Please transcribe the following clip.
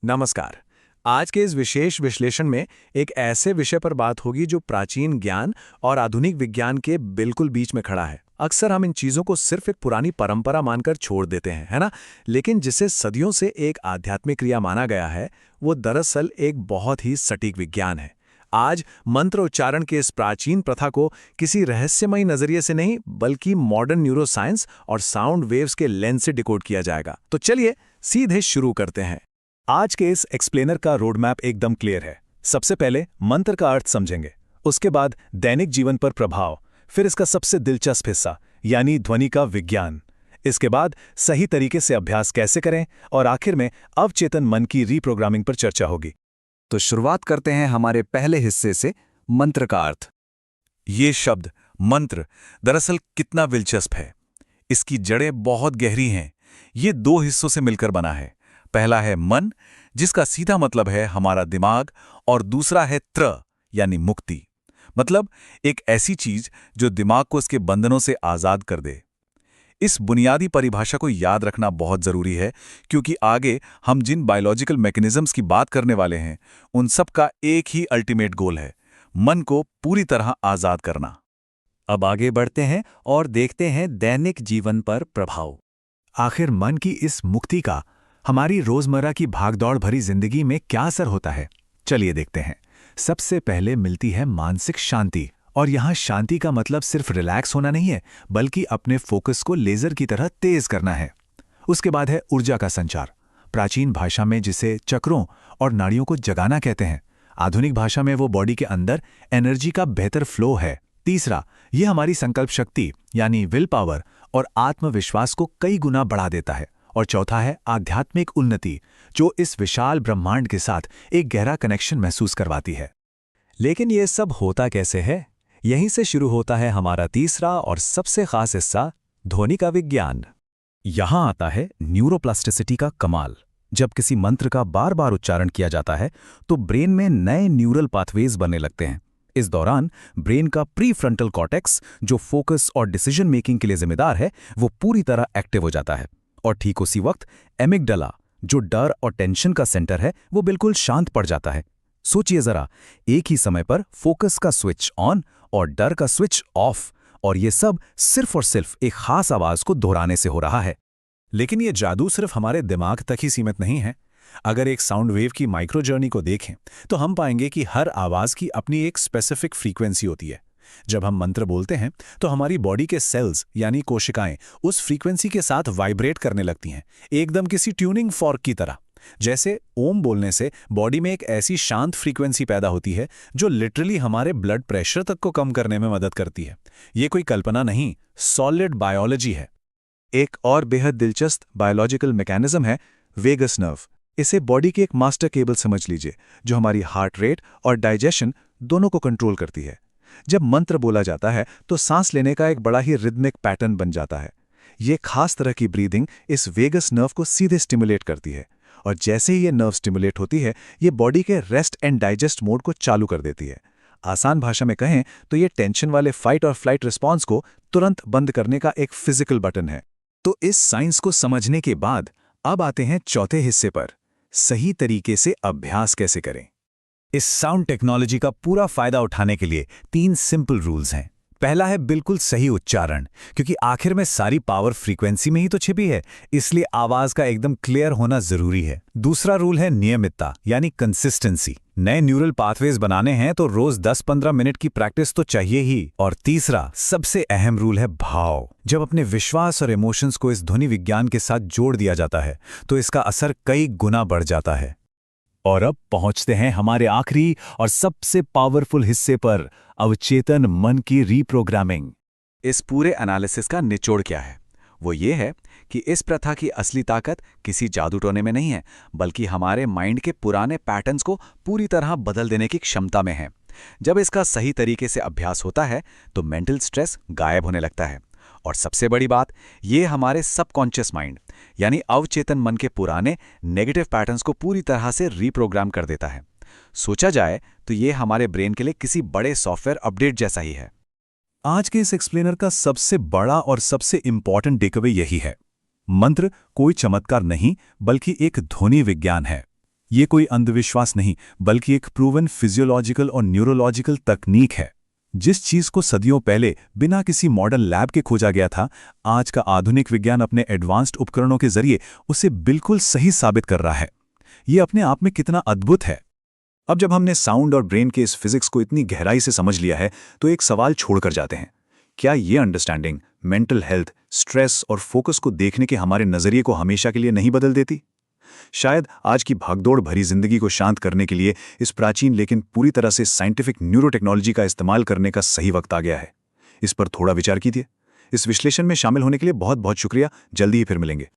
नमस्कार। आज के इस विशेष विश्लेषण में एक ऐसे विषय पर बात होगी जो प्राचीन ज्ञान और आधुनिक विज्ञान के बिल्कुल बीच में खड़ा है। अक्सर हम इन चीजों को सिर्फ एक पुरानी परंपरा मानकर छोड़ देते हैं, है ना? लेकिन जिसे सदियों से एक आध्यात्मिक क्रिया माना गया है, वो दरअसल एक बहुत ही सटीक विज्ञान है। आज मंत्र उच्चारण के इस प्राचीन प्रथा को किसी रहस्यमयी नजरिए से नहीं, बल्कि मॉडर्न न्यूरोसाइंस और साउंड वेव्स के लेंस से डिकोड किया जाएगा। तो चलिए सीधे शुरू करते हैं। आज के इस एक्सप्लेनर का रोड मैप एकदम क्लियर है। सबसे पहले मंत्र का अर्थ समझेंगे, उसके बाद दैनिक जीवन पर प्रभाव, फिर इसका सबसे दिलचस्प हिस्सा यानी ध्वनि का विज्ञान, इसके बाद सही तरीके से अभ्यास कैसे करें और आखिर में अवचेतन मन की रीप्रोग्रामिंग पर चर्चा होगी। तो शुरुआत करते हैं हमारे पहले हिस्से से, मंत्र का अर्थ। ये शब्द मंत्र दरअसल कितना दिलचस्प है। इसकी जड़ें बहुत गहरी हैं। ये दो हिस्सों से मिलकर बना है। पहला है मन, जिसका सीधा मतलब है हमारा दिमाग, और दूसरा है त्र यानी मुक्ति, मतलब एक ऐसी चीज जो दिमाग को उसके बंधनों से आजाद कर दे। इस बुनियादी परिभाषा को याद रखना बहुत जरूरी है, क्योंकि आगे हम जिन बायोलॉजिकल मैकेनिज्म्स की बात करने वाले हैं, उन सब का एक ही अल्टीमेट गोल है, मन को पूरी तरह आजाद करना। अब आगे बढ़ते हैं और देखते हैं दैनिक जीवन पर प्रभाव। आखिर मन की इस मुक्ति का हमारी रोजमर्रा की भागदौड़ भरी जिंदगी में क्या असर होता है, चलिए देखते हैं। सबसे पहले मिलती है मानसिक शांति, और यहाँ शांति का मतलब सिर्फ रिलैक्स होना नहीं है, बल्कि अपने फोकस को लेजर की तरह तेज करना है। उसके बाद है ऊर्जा का संचार, प्राचीन भाषा में जिसे चक्रों और नाड़ियों को जगाना कहते हैं। आधुनिक भाषा में वो बॉडी के अंदर एनर्जी का बेहतर फ्लो है। तीसरा, ये हमारी संकल्प शक्ति यानी विल पावर और आत्मविश्वास को कई गुना बढ़ा देता है। और चौथा है आध्यात्मिक उन्नति, जो इस विशाल ब्रह्मांड के साथ एक गहरा कनेक्शन महसूस करवाती है। लेकिन ये सब होता कैसे है? यहीं से शुरू होता है हमारा तीसरा और सबसे खास हिस्सा, ध्वनि का विज्ञान। यहाँ आता है न्यूरोप्लास्टिसिटी का कमाल। जब किसी मंत्र का बार बार उच्चारण किया जाता है तो ब्रेन में नए न्यूरल पाथवेज बनने लगते हैं। इस दौरान ब्रेन का प्रीफ्रंटल कॉर्टेक्स, जो फोकस और डिसीजन मेकिंग के लिए जिम्मेदार है, वो पूरी तरह एक्टिव हो जाता है। और ठीक उसी वक्त एमिगडाला, जो डर और टेंशन का सेंटर है, वो बिल्कुल शांत पड़ जाता है। सोचिए जरा, एक ही समय पर फोकस का स्विच ऑन और डर का स्विच ऑफ, और ये सब सिर्फ और सिर्फ एक खास आवाज को दोहराने से हो रहा है। लेकिन ये जादू सिर्फ हमारे दिमाग तक ही सीमित नहीं है। अगर एक साउंड वेव की माइक्रो जर्नी को देखें तो हम पाएंगे कि हर आवाज की अपनी एक स्पेसिफिक फ्रीक्वेंसी होती है। जब हम मंत्र बोलते हैं तो हमारी बॉडी के सेल्स यानी कोशिकाएं उस फ्रीक्वेंसी के साथ वाइब्रेट करने लगती हैं, एकदम किसी ट्यूनिंग फॉर्क की तरह। जैसे ओम बोलने से बॉडी में एक ऐसी शांत फ्रीक्वेंसी पैदा होती है जो लिटरली हमारे ब्लड प्रेशर तक को कम करने में मदद करती है। ये कोई कल्पना नहीं, सॉलिड बायोलॉजी है। एक और बेहद दिलचस्प बायोलॉजिकल मैकेनिज्म है वेगस नर्व। इसे बॉडी की एक मास्टर केबल समझ लीजिए, जो हमारी हार्ट रेट और डाइजेशन दोनों को कंट्रोल करती है। जब मंत्र बोला जाता है तो सांस लेने का एक बड़ा ही रिदमिक पैटर्न बन जाता है। ये खास तरह की ब्रीदिंग इस वेगस नर्व को सीधे स्टिमुलेट करती है, और जैसे ही ये नर्व स्टिमुलेट होती है, ये बॉडी के रेस्ट एंड डाइजेस्ट मोड को चालू कर देती है। आसान भाषा में कहें तो ये टेंशन वाले फाइट और फ्लाइट रिस्पॉन्स को तुरंत बंद करने का एक फिजिकल बटन है। तो इस साइंस को समझने के बाद अब आते हैं चौथे हिस्से पर, सही तरीके से अभ्यास कैसे करें। इस साउंड टेक्नोलॉजी का पूरा फायदा उठाने के लिए 3 सिंपल रूल्स हैं। पहला है बिल्कुल सही उच्चारण, क्योंकि आखिर में सारी पावर फ्रीक्वेंसी में ही तो छिपी है, इसलिए आवाज का एकदम क्लियर होना जरूरी है। दूसरा रूल है नियमितता यानी कंसिस्टेंसी। नए न्यूरल पाथवेज बनाने हैं तो रोज 10-15 मिनट की प्रैक्टिस तो चाहिए ही। और तीसरा सबसे अहम रूल है भाव। जब अपने विश्वास और इमोशंस को इस ध्वनि विज्ञान के साथ जोड़ दिया जाता है तो इसका असर कई गुना बढ़ जाता है। और अब पहुंचते हैं हमारे आखिरी और सबसे पावरफुल हिस्से पर, अवचेतन मन की रीप्रोग्रामिंग। इस पूरे एनालिसिस का निचोड़ क्या है? वो ये है कि इस प्रथा की असली ताकत किसी जादू टोने में नहीं है, बल्कि हमारे माइंड के पुराने पैटर्न्स को पूरी तरह बदल देने की क्षमता में है। जब इसका सही तरीके से अभ्यास होता है तो मेंटल स्ट्रेस गायब होने लगता है, और सबसे बड़ी बात, ये हमारे सबकॉन्शियस माइंड यानी अवचेतन मन के पुराने नेगेटिव पैटर्न्स को पूरी तरह से रीप्रोग्राम कर देता है। सोचा जाए तो ये हमारे ब्रेन के लिए किसी बड़े सॉफ्टवेयर अपडेट जैसा ही है। आज के इस एक्सप्लेनर का सबसे बड़ा और सबसे इंपॉर्टेंट टेकअवे यही है, मंत्र कोई चमत्कार नहीं बल्कि एक ध्वनि विज्ञान है। ये कोई अंधविश्वास नहीं, बल्कि एक प्रूवन फिजियोलॉजिकल और न्यूरोलॉजिकल तकनीक है। जिस चीज को सदियों पहले बिना किसी मॉडर्न लैब के खोजा गया था, आज का आधुनिक विज्ञान अपने एडवांस्ड उपकरणों के जरिए उसे बिल्कुल सही साबित कर रहा है। ये अपने आप में कितना अद्भुत है। अब जब हमने साउंड और ब्रेन के इस फिजिक्स को इतनी गहराई से समझ लिया है, तो एक सवाल छोड़कर जाते हैं। क्या ये अंडरस्टैंडिंग मेंटल हेल्थ, स्ट्रेस और फोकस को देखने के हमारे नजरिए को हमेशा के लिए नहीं बदल देती? शायद आज की भागदौड़ भरी जिंदगी को शांत करने के लिए इस प्राचीन लेकिन पूरी तरह से साइंटिफिक न्यूरोटेक्नोलॉजी का इस्तेमाल करने का सही वक्त आ गया है। इस पर थोड़ा विचार कीजिए। इस विश्लेषण में शामिल होने के लिए बहुत बहुत शुक्रिया। जल्दी ही फिर मिलेंगे।